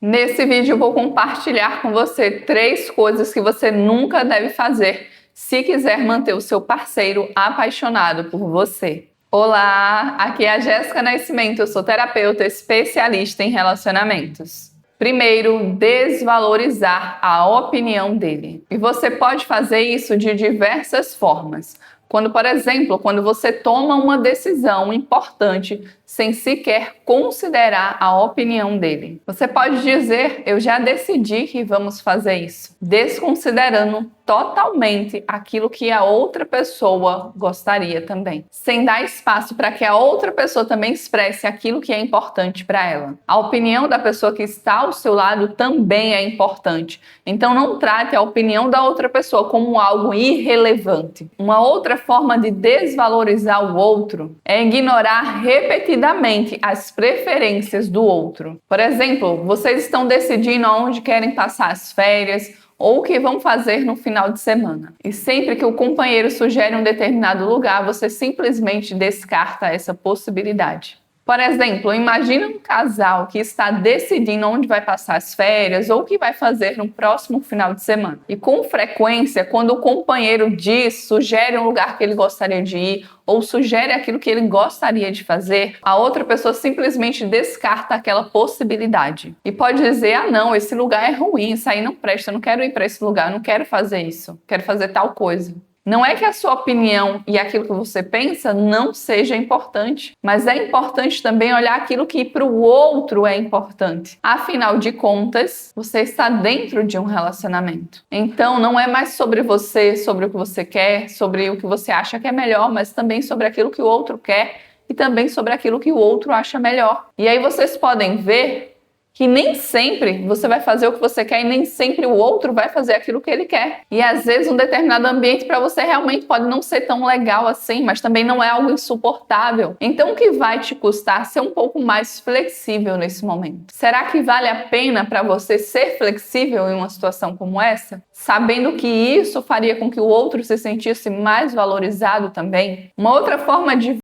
Nesse vídeo eu vou compartilhar com você 3 coisas que você nunca deve fazer se quiser manter o seu parceiro apaixonado por você. Olá, aqui é a Jéssica Nascimento, eu sou terapeuta especialista em relacionamentos. Primeiro, desvalorizar a opinião dele. E você pode fazer isso de diversas formas. Por exemplo, quando você toma uma decisão importante sem sequer considerar a opinião dele. Você pode dizer, eu já decidi que vamos fazer isso, desconsiderando totalmente aquilo que a outra pessoa gostaria também, sem dar espaço para que a outra pessoa também expresse aquilo que é importante para ela. A opinião da pessoa que está ao seu lado também é importante, então não trate a opinião da outra pessoa como algo irrelevante. Uma outra forma de desvalorizar o outro é ignorar repetidamente as preferências do outro. Por exemplo, vocês estão decidindo aonde querem passar as férias ou o que vão fazer no final de semana. E sempre que o companheiro sugere um determinado lugar, você simplesmente descarta essa possibilidade. Por exemplo, imagina um casal que está decidindo onde vai passar as férias ou o que vai fazer no próximo final de semana. E com frequência, quando o companheiro sugere um lugar que ele gostaria de ir ou sugere aquilo que ele gostaria de fazer, a outra pessoa simplesmente descarta aquela possibilidade. E pode dizer, não, esse lugar é ruim, isso aí não presta, eu não quero ir para esse lugar, eu não quero fazer isso, quero fazer tal coisa. Não é que a sua opinião e aquilo que você pensa não seja importante, mas é importante também olhar aquilo que para o outro é importante. Afinal de contas, você está dentro de um relacionamento. Então, não é mais sobre você, sobre o que você quer, sobre o que você acha que é melhor, mas também sobre aquilo que o outro quer e também sobre aquilo que o outro acha melhor. E aí vocês podem ver que nem sempre você vai fazer o que você quer e nem sempre o outro vai fazer aquilo que ele quer. E às vezes um determinado ambiente para você realmente pode não ser tão legal assim, mas também não é algo insuportável. Então o que vai te custar ser um pouco mais flexível nesse momento? Será que vale a pena para você ser flexível em uma situação como essa? Sabendo que isso faria com que o outro se sentisse mais valorizado também? Uma outra forma de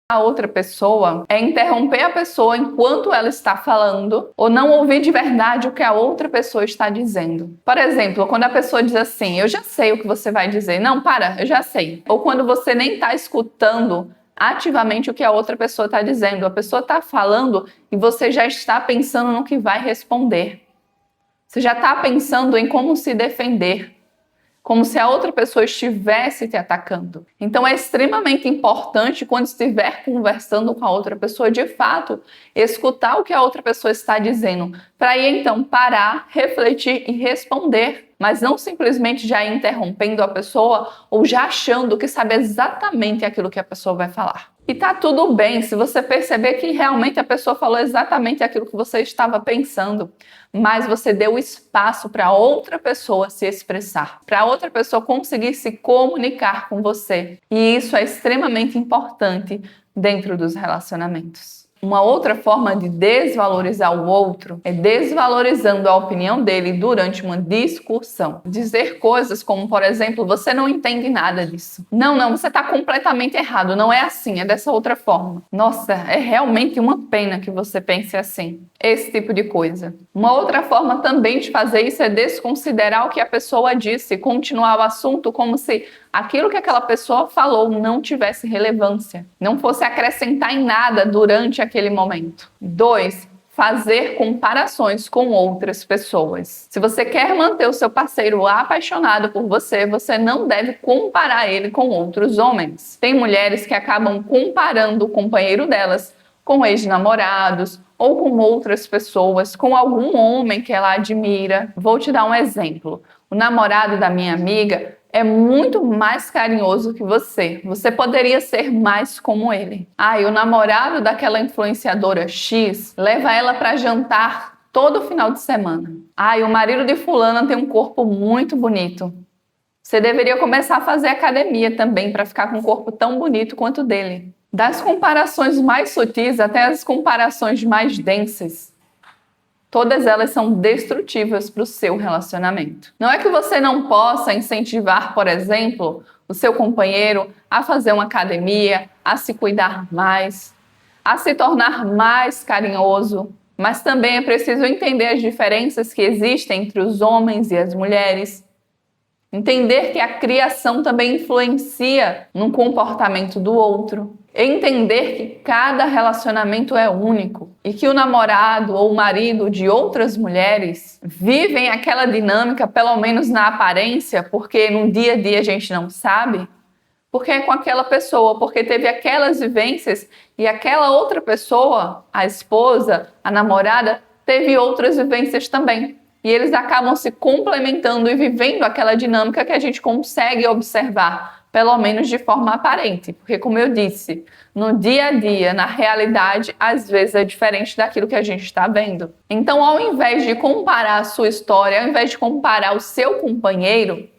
a outra pessoa é interromper a pessoa enquanto ela está falando ou não ouvir de verdade o que a outra pessoa está dizendo. Por exemplo, quando a pessoa diz assim, eu já sei o que você vai dizer. Não, para, eu já sei. Ou quando você nem está escutando ativamente o que a outra pessoa está dizendo. A pessoa está falando e você já está pensando no que vai responder. Você já está pensando em como se defender, como se a outra pessoa estivesse te atacando. Então é extremamente importante, quando estiver conversando com a outra pessoa, de fato, escutar o que a outra pessoa está dizendo, para aí então parar, refletir e responder, mas não simplesmente já interrompendo a pessoa ou já achando que sabe exatamente aquilo que a pessoa vai falar. E tá tudo bem se você perceber que realmente a pessoa falou exatamente aquilo que você estava pensando, mas você deu espaço para outra pessoa se expressar, para outra pessoa conseguir se comunicar com você. E isso é extremamente importante dentro dos relacionamentos. Uma outra forma de desvalorizar o outro é desvalorizando a opinião dele durante uma discussão. Dizer coisas como, por exemplo, você não entende nada disso. Não, você está completamente errado. Não é assim, é dessa outra forma. Nossa, é realmente uma pena que você pense assim. Esse tipo de coisa. Uma outra forma também de fazer isso é desconsiderar o que a pessoa disse, continuar o assunto como se aquilo que aquela pessoa falou não tivesse relevância, não fosse acrescentar em nada durante aquele momento. 2. Fazer comparações com outras pessoas. Se você quer manter o seu parceiro apaixonado por você, você não deve comparar ele com outros homens. Tem mulheres que acabam comparando o companheiro delas com ex-namorados ou com outras pessoas, com algum homem que ela admira. Vou te dar um exemplo. O namorado da minha amiga é muito mais carinhoso que você. Você poderia ser mais como ele. E o namorado daquela influenciadora X leva ela para jantar todo final de semana. O marido de fulana tem um corpo muito bonito. Você deveria começar a fazer academia também para ficar com um corpo tão bonito quanto o dele. Das comparações mais sutis até as comparações mais densas, todas elas são destrutivas para o seu relacionamento. Não é que você não possa incentivar, por exemplo, o seu companheiro a fazer uma academia, a se cuidar mais, a se tornar mais carinhoso, Mas também é preciso entender as diferenças que existem entre os homens e as mulheres. Entender que a criação também influencia no comportamento do outro. Entender que cada relacionamento é único e que o namorado ou o marido de outras mulheres vivem aquela dinâmica, pelo menos na aparência, porque no dia a dia a gente não sabe, porque é com aquela pessoa, porque teve aquelas vivências e aquela outra pessoa, a esposa, a namorada, teve outras vivências também. E eles acabam se complementando e vivendo aquela dinâmica que a gente consegue observar, pelo menos de forma aparente. Porque, como eu disse, no dia a dia, na realidade, às vezes é diferente daquilo que a gente está vendo. Então, ao invés de comparar a sua história, ao invés de comparar o seu companheiro,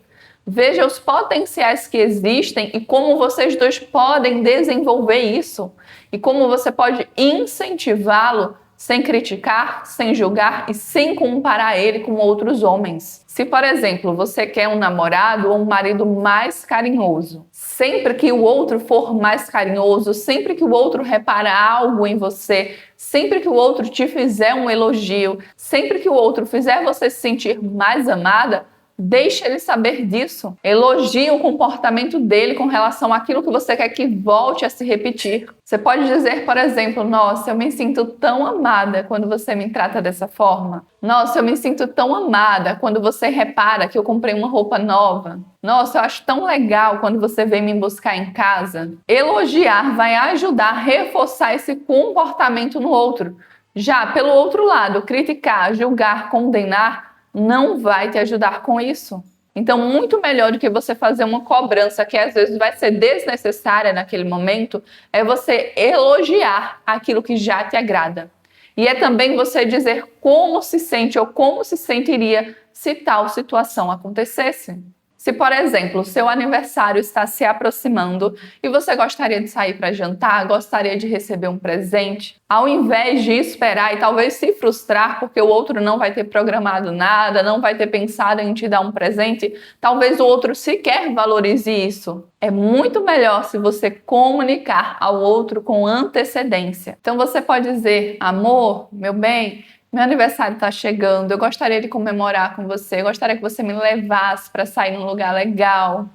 veja os potenciais que existem e como vocês dois podem desenvolver isso e como você pode incentivá-lo sem criticar, sem julgar e sem comparar ele com outros homens. Se, por exemplo, você quer um namorado ou um marido mais carinhoso, sempre que o outro for mais carinhoso, sempre que o outro reparar algo em você, sempre que o outro te fizer um elogio, sempre que o outro fizer você se sentir mais amada, deixe ele saber disso. Elogie o comportamento dele com relação àquilo que você quer que volte a se repetir. Você pode dizer, por exemplo, nossa, eu me sinto tão amada quando você me trata dessa forma. Nossa, eu me sinto tão amada quando você repara que eu comprei uma roupa nova. Nossa, eu acho tão legal quando você vem me buscar em casa. Elogiar vai ajudar a reforçar esse comportamento no outro. Já pelo outro lado, criticar, julgar, condenar não vai te ajudar com isso. Então, muito melhor do que você fazer uma cobrança que às vezes vai ser desnecessária naquele momento, é você elogiar aquilo que já te agrada. E é também você dizer como se sente ou como se sentiria se tal situação acontecesse. Se, por exemplo, o seu aniversário está se aproximando e você gostaria de sair para jantar, gostaria de receber um presente, ao invés de esperar e talvez se frustrar porque o outro não vai ter programado nada, não vai ter pensado em te dar um presente, talvez o outro sequer valorize isso. É muito melhor se você comunicar ao outro com antecedência. Então você pode dizer, amor, meu bem, meu aniversário está chegando, eu gostaria de comemorar com você, eu gostaria que você me levasse para sair num lugar legal.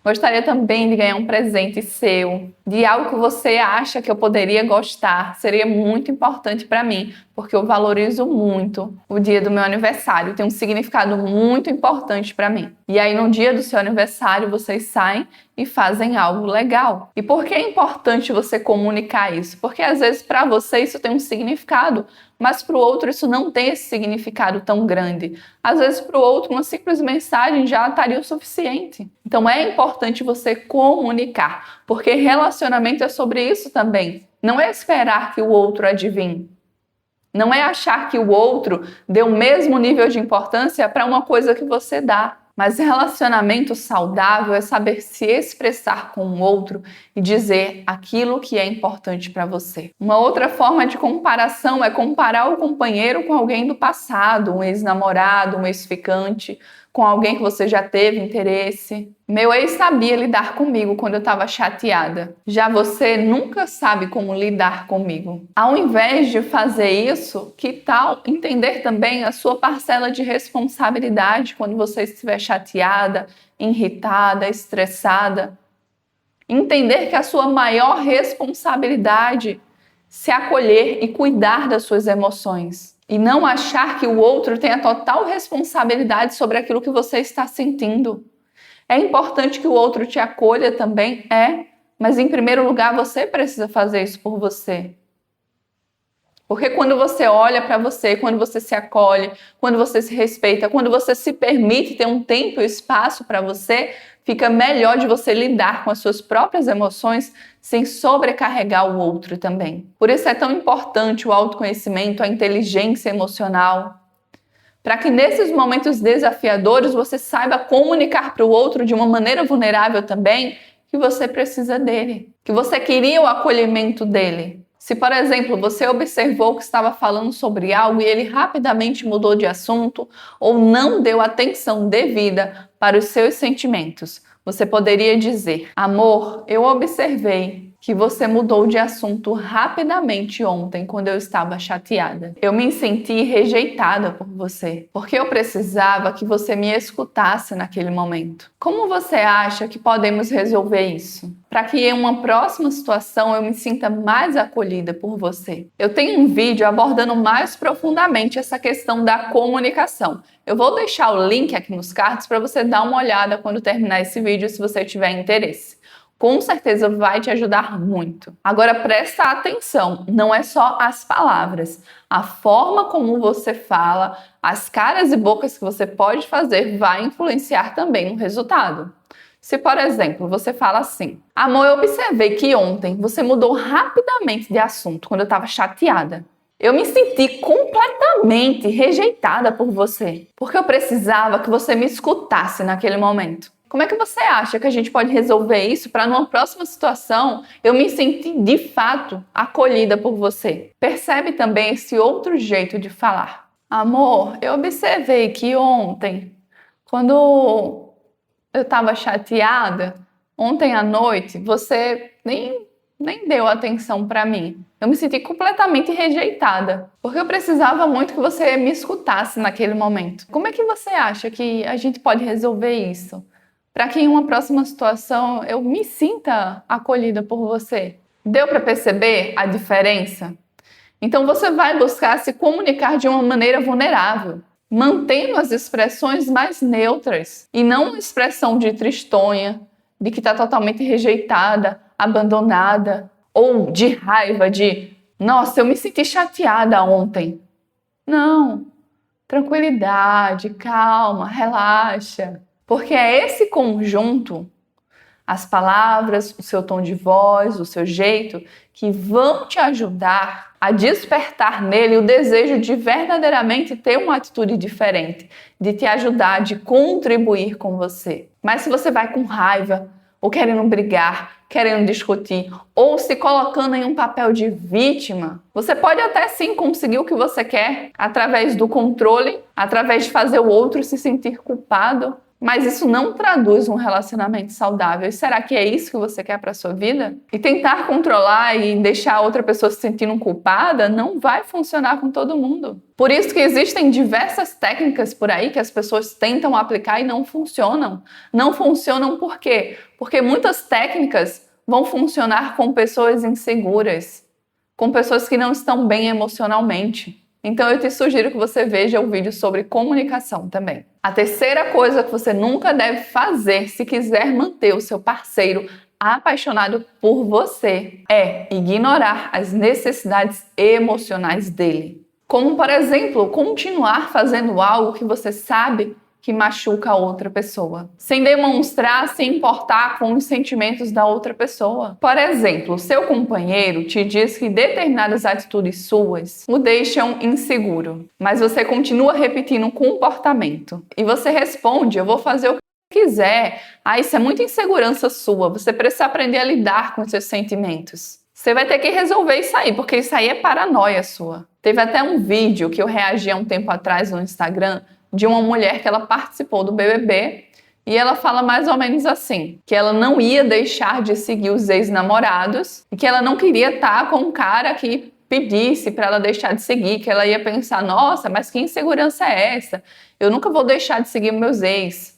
Gostaria também de ganhar um presente seu, de algo que você acha que eu poderia gostar. Seria muito importante para mim, porque eu valorizo muito o dia do meu aniversário. Tem um significado muito importante para mim. E aí, no dia do seu aniversário, vocês saem e fazem algo legal. E por que é importante você comunicar isso? Porque às vezes para você isso tem um significado, mas para o outro isso não tem esse significado tão grande. Às vezes para o outro uma simples mensagem já estaria o suficiente. Então é importante você comunicar, porque relacionamento é sobre isso também. Não é esperar que o outro adivinhe. Não é achar que o outro dê o mesmo nível de importância para uma coisa que você dá. Mas relacionamento saudável é saber se expressar com o outro e dizer aquilo que é importante para você. Uma outra forma de comparação é comparar o companheiro com alguém do passado, um ex-namorado, um ex-ficante, com alguém que você já teve interesse. Meu ex sabia lidar comigo quando eu estava chateada. Já você nunca sabe como lidar comigo. Ao invés de fazer isso, que tal entender também a sua parcela de responsabilidade quando você estiver chateada, irritada, estressada? Entender que a sua maior responsabilidade é se acolher e cuidar das suas emoções. E não achar que o outro tem a total responsabilidade sobre aquilo que você está sentindo. É importante que o outro te acolha também, mas em primeiro lugar você precisa fazer isso por você. Porque quando você olha para você, quando você se acolhe, quando você se respeita, quando você se permite ter um tempo e espaço para você, fica melhor de você lidar com as suas próprias emoções sem sobrecarregar o outro também. Por isso é tão importante o autoconhecimento, a inteligência emocional, para que nesses momentos desafiadores você saiba comunicar para o outro de uma maneira vulnerável também que você precisa dele, que você queria o acolhimento dele. Se, por exemplo, você observou que estava falando sobre algo e ele rapidamente mudou de assunto ou não deu atenção devida para os seus sentimentos, você poderia dizer, amor, eu observei que você mudou de assunto rapidamente ontem quando eu estava chateada. Eu me senti rejeitada por você, porque eu precisava que você me escutasse naquele momento. Como você acha que podemos resolver isso? Para que em uma próxima situação eu me sinta mais acolhida por você. Eu tenho um vídeo abordando mais profundamente essa questão da comunicação. Eu vou deixar o link aqui nos cards para você dar uma olhada quando terminar esse vídeo, se você tiver interesse. Com certeza vai te ajudar muito. Agora presta atenção, não é só as palavras. A forma como você fala, as caras e bocas que você pode fazer vai influenciar também no resultado. Se, por exemplo, você fala assim: amor, eu observei que ontem você mudou rapidamente de assunto quando eu estava chateada. Eu me senti completamente rejeitada por você, porque eu precisava que você me escutasse naquele momento. Como é que você acha que a gente pode resolver isso para numa próxima situação eu me sentir de fato acolhida por você? Percebe também esse outro jeito de falar. Amor, eu observei que ontem, quando eu estava chateada, ontem à noite, você nem deu atenção para mim. Eu me senti completamente rejeitada, porque eu precisava muito que você me escutasse naquele momento. Como é que você acha que a gente pode resolver isso? Para que em uma próxima situação eu me sinta acolhida por você. Deu para perceber a diferença? Então você vai buscar se comunicar de uma maneira vulnerável, mantendo as expressões mais neutras e não uma expressão de tristonha, de que está totalmente rejeitada, abandonada, ou de raiva, de nossa, eu me senti chateada ontem. Não, tranquilidade, calma, relaxa. Porque é esse conjunto, as palavras, o seu tom de voz, o seu jeito, que vão te ajudar a despertar nele o desejo de verdadeiramente ter uma atitude diferente, de te ajudar, de contribuir com você. Mas se você vai com raiva, ou querendo brigar, querendo discutir, ou se colocando em um papel de vítima, você pode até sim conseguir o que você quer através do controle, através de fazer o outro se sentir culpado, mas isso não traduz um relacionamento saudável. E será que é isso que você quer para a sua vida? E tentar controlar e deixar a outra pessoa se sentindo culpada não vai funcionar com todo mundo. Por isso que existem diversas técnicas por aí que as pessoas tentam aplicar e não funcionam. Não funcionam por quê? Porque muitas técnicas vão funcionar com pessoas inseguras, com pessoas que não estão bem emocionalmente. Então eu te sugiro que você veja o vídeo sobre comunicação também. A terceira coisa que você nunca deve fazer se quiser manter o seu parceiro apaixonado por você é ignorar as necessidades emocionais dele. Como, por exemplo, continuar fazendo algo que você sabe que machuca a outra pessoa, sem demonstrar se importar com os sentimentos da outra pessoa. Por exemplo, seu companheiro te diz que determinadas atitudes suas o deixam inseguro, mas você continua repetindo um comportamento. E você responde: eu vou fazer o que quiser. Ah, isso é muita insegurança sua, você precisa aprender a lidar com os seus sentimentos. Você vai ter que resolver isso aí, porque isso aí é paranoia sua. Teve até um vídeo que eu reagi há um tempo atrás no Instagram, de uma mulher que ela participou do BBB e ela fala mais ou menos assim, que ela não ia deixar de seguir os ex-namorados e que ela não queria estar com um cara que pedisse para ela deixar de seguir, que ela ia pensar: nossa, mas que insegurança é essa? Eu nunca vou deixar de seguir meus ex.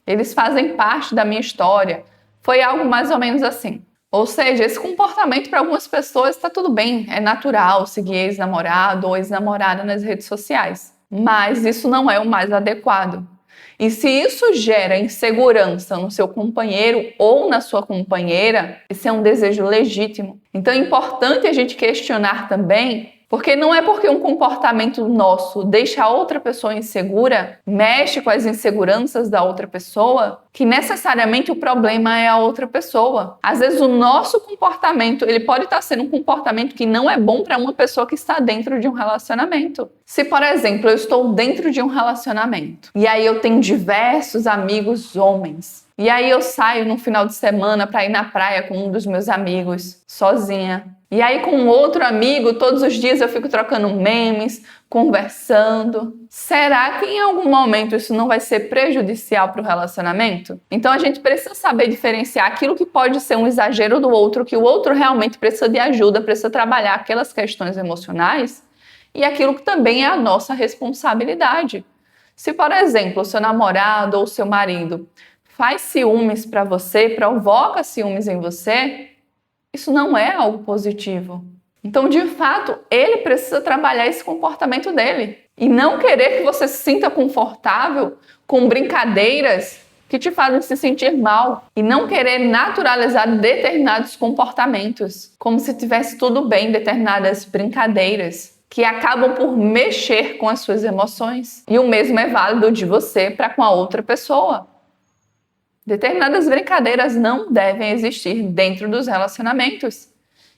Eles fazem parte da minha história. Foi algo mais ou menos assim. Ou seja, esse comportamento para algumas pessoas está tudo bem, é natural seguir ex-namorado ou ex-namorada nas redes sociais. Mas isso não é o mais adequado. E se isso gera insegurança no seu companheiro ou na sua companheira, isso é um desejo legítimo. Então é importante a gente questionar também, porque não é porque um comportamento nosso deixa a outra pessoa insegura, mexe com as inseguranças da outra pessoa, que necessariamente o problema é a outra pessoa. Às vezes o nosso comportamento, ele pode estar sendo um comportamento que não é bom para uma pessoa que está dentro de um relacionamento. Se, por exemplo, eu estou dentro de um relacionamento e aí eu tenho diversos amigos homens, e aí eu saio no final de semana para ir na praia com um dos meus amigos, sozinha. E aí com outro amigo, todos os dias eu fico trocando memes, conversando. Será que em algum momento isso não vai ser prejudicial para o relacionamento? Então a gente precisa saber diferenciar aquilo que pode ser um exagero do outro, que o outro realmente precisa de ajuda, precisa trabalhar aquelas questões emocionais, e aquilo que também é a nossa responsabilidade. Se, por exemplo, o seu namorado ou o seu marido faz ciúmes para você, provoca ciúmes em você, isso não é algo positivo. Então, de fato, ele precisa trabalhar esse comportamento dele. E não querer que você se sinta confortável com brincadeiras que te fazem se sentir mal. E não querer naturalizar determinados comportamentos, como se tivesse tudo bem, determinadas brincadeiras que acabam por mexer com as suas emoções. E o mesmo é válido de você para com a outra pessoa. Determinadas brincadeiras não devem existir dentro dos relacionamentos.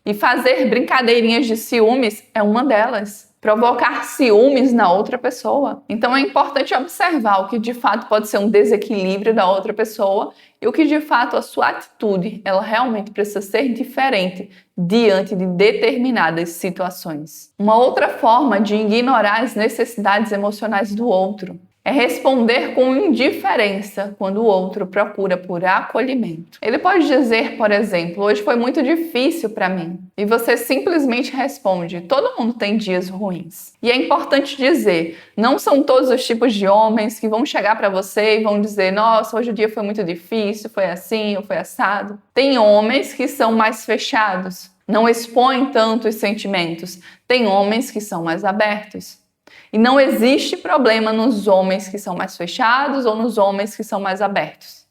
E fazer brincadeirinhas de ciúmes é uma delas. Provocar ciúmes na outra pessoa. Então é importante observar o que de fato pode ser um desequilíbrio da outra pessoa e o que de fato a sua atitude, ela realmente precisa ser diferente diante de determinadas situações. Uma outra forma de ignorar as necessidades emocionais do outro é responder com indiferença quando o outro procura por acolhimento. Ele pode dizer, por exemplo, hoje foi muito difícil para mim. E você simplesmente responde, todo mundo tem dias ruins. E é importante dizer, não são todos os tipos de homens que vão chegar para você e vão dizer, nossa, hoje o dia foi muito difícil, foi assim ou foi assado. Tem homens que são mais fechados, não expõem tanto os sentimentos. Tem homens que são mais abertos. E não existe problema nos homens que são mais fechados ou nos homens que são mais abertos.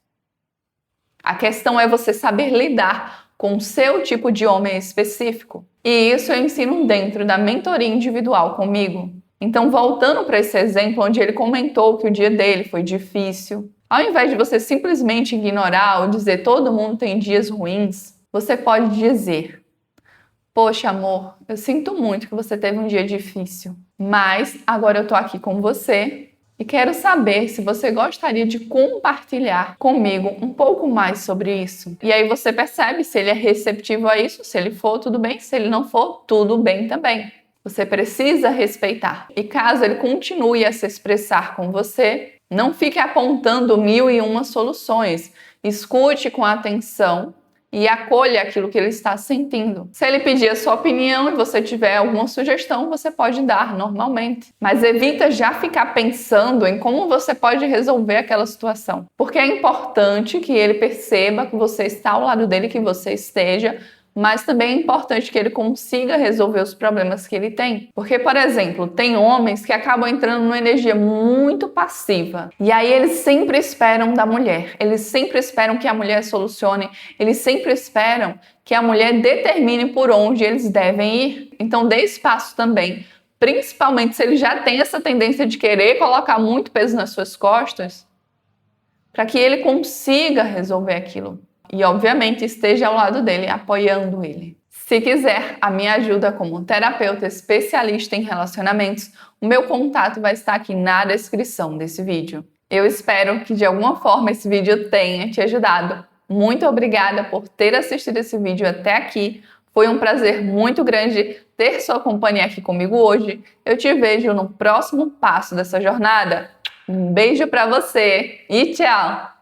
A questão é você saber lidar com o seu tipo de homem específico. E isso eu ensino dentro da mentoria individual comigo. Então, voltando para esse exemplo onde ele comentou que o dia dele foi difícil, ao invés de você simplesmente ignorar ou dizer todo mundo tem dias ruins, você pode dizer: poxa, amor, eu sinto muito que você teve um dia difícil, mas agora eu tô aqui com você e quero saber se você gostaria de compartilhar comigo um pouco mais sobre isso. E aí você percebe se ele é receptivo a isso, se ele for, tudo bem, se ele não for, tudo bem também. Você precisa respeitar. E caso ele continue a se expressar com você, não fique apontando 1001 soluções. Escute com atenção e acolha aquilo que ele está sentindo. Se ele pedir a sua opinião e você tiver alguma sugestão, você pode dar normalmente. Mas evita já ficar pensando em como você pode resolver aquela situação. Porque é importante que ele perceba que você está ao lado dele, que você esteja, mas também é importante que ele consiga resolver os problemas que ele tem. Porque, por exemplo, tem homens que acabam entrando numa energia muito passiva. E aí eles sempre esperam da mulher. Eles sempre esperam que a mulher solucione. Eles sempre esperam que a mulher determine por onde eles devem ir. Então, dê espaço também. Principalmente se ele já tem essa tendência de querer colocar muito peso nas suas costas, para que ele consiga resolver aquilo. E, obviamente, esteja ao lado dele, apoiando ele. Se quiser a minha ajuda como terapeuta especialista em relacionamentos, o meu contato vai estar aqui na descrição desse vídeo. Eu espero que, de alguma forma, esse vídeo tenha te ajudado. Muito obrigada por ter assistido esse vídeo até aqui. Foi um prazer muito grande ter sua companhia aqui comigo hoje. Eu te vejo no próximo passo dessa jornada. Um beijo para você e tchau!